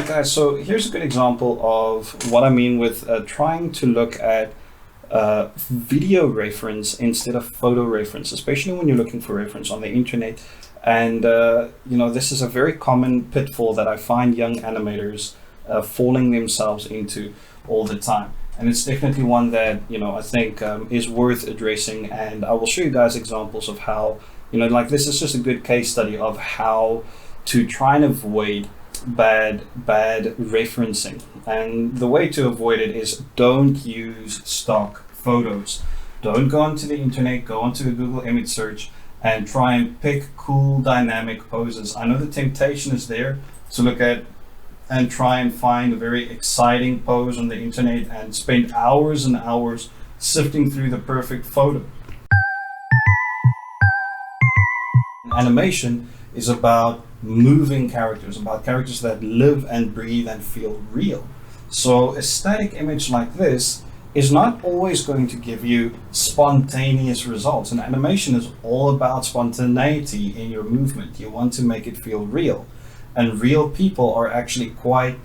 Alright guys, so here's a good example of what I mean with trying to look at video reference instead of photo reference, especially when you're looking for reference on the internet. And you know, this is a very common pitfall that I find young animators falling themselves into all the time. And it's definitely one that, you know, I think is worth addressing. And I will show you guys examples of how, you know, like this is just a good case study of how to try and avoid bad referencing. And the way to avoid it is don't use stock photos. Don't go onto the internet, go onto a Google image search and try and pick cool dynamic poses. I know the temptation is there to look at and try and find a very exciting pose on the internet and spend hours and hours sifting through the perfect photo. Animation is about moving characters, about characters that live and breathe and feel real. So a static image like this is not always going to give you spontaneous results. And animation is all about spontaneity in your movement. You want to make it feel real. And real people are actually quite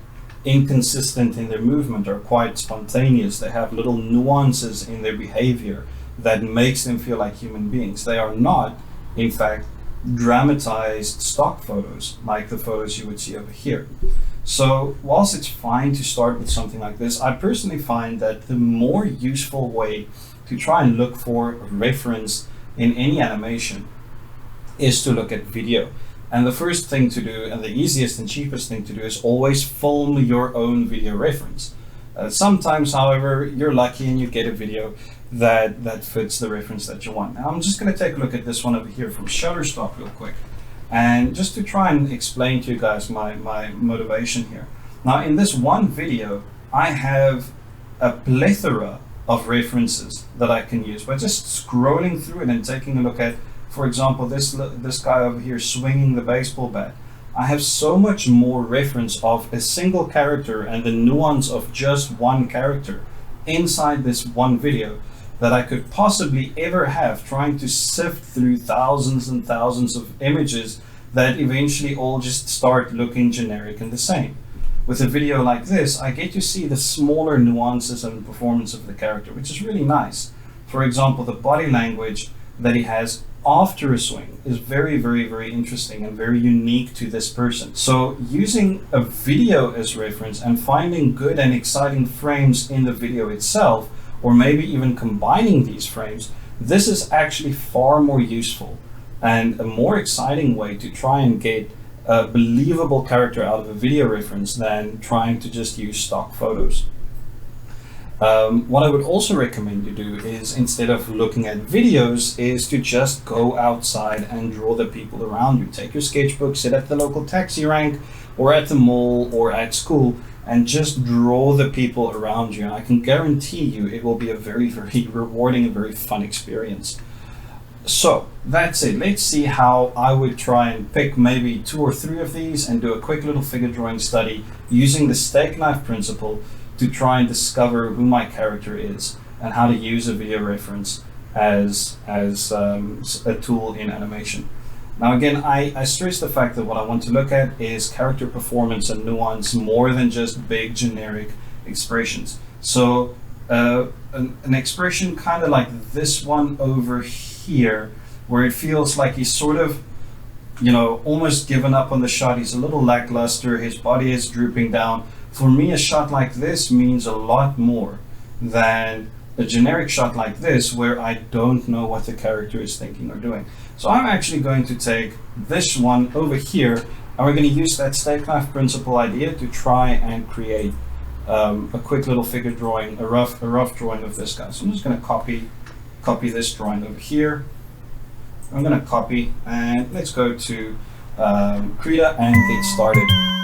inconsistent in their movement, or quite spontaneous. They have little nuances in their behavior that makes them feel like human beings. They are not, in fact, dramatized stock photos like the photos you would see over here. So whilst it's fine to start with something like this, I personally find that the more useful way to try and look for reference in any animation is to look at video. And the first thing to do, and the easiest and cheapest thing to do, is always film your own video reference. Sometimes, however, you're lucky and you get a video that fits the reference that you want. Now I'm just going to take a look at this one over here from Shutterstock real quick, and just to try and explain to you guys my motivation here. Now in this one video I have a plethora of references that I can use by just scrolling through it and taking a look at, for example, this guy over here swinging the baseball bat. I have so much more reference of a single character and the nuance of just one character inside this one video that I could possibly ever have trying to sift through thousands and thousands of images that eventually all just start looking generic and the same. With a video like this, I get to see the smaller nuances and performance of the character, which is really nice. For example, the body language that he has after a swing is very, very, very interesting and very unique to this person. So using a video as reference and finding good and exciting frames in the video itself, or maybe even combining these frames, this is actually far more useful and a more exciting way to try and get a believable character out of a video reference than trying to just use stock photos. What I would also recommend you do is, instead of looking at videos, is to just go outside and draw the people around you. Take your sketchbook, sit at the local taxi rank or at the mall or at school and just draw the people around you. And I can guarantee you it will be a very, very rewarding and very fun experience. So that's it. Let's see how I would try and pick maybe 2 or 3 of these and do a quick little figure drawing study using the steak knife principle to try and discover who my character is and how to use a video reference as a tool in animation. Now again, I stress the fact that what I want to look at is character performance and nuance more than just big generic expressions. So an expression kind of like this one over here, where it feels like he's sort of, you know, almost given up on the shot. He's a little lackluster, his body is drooping down. For me, a shot like this means a lot more than a generic shot like this, where I don't know what the character is thinking or doing. So I'm actually going to take this one over here, and we're going to use that steak knife principle idea to try and create a quick little figure drawing, a rough drawing of this guy. So I'm just going to copy this drawing over here. I'm going to copy, and let's go to Krita and get started.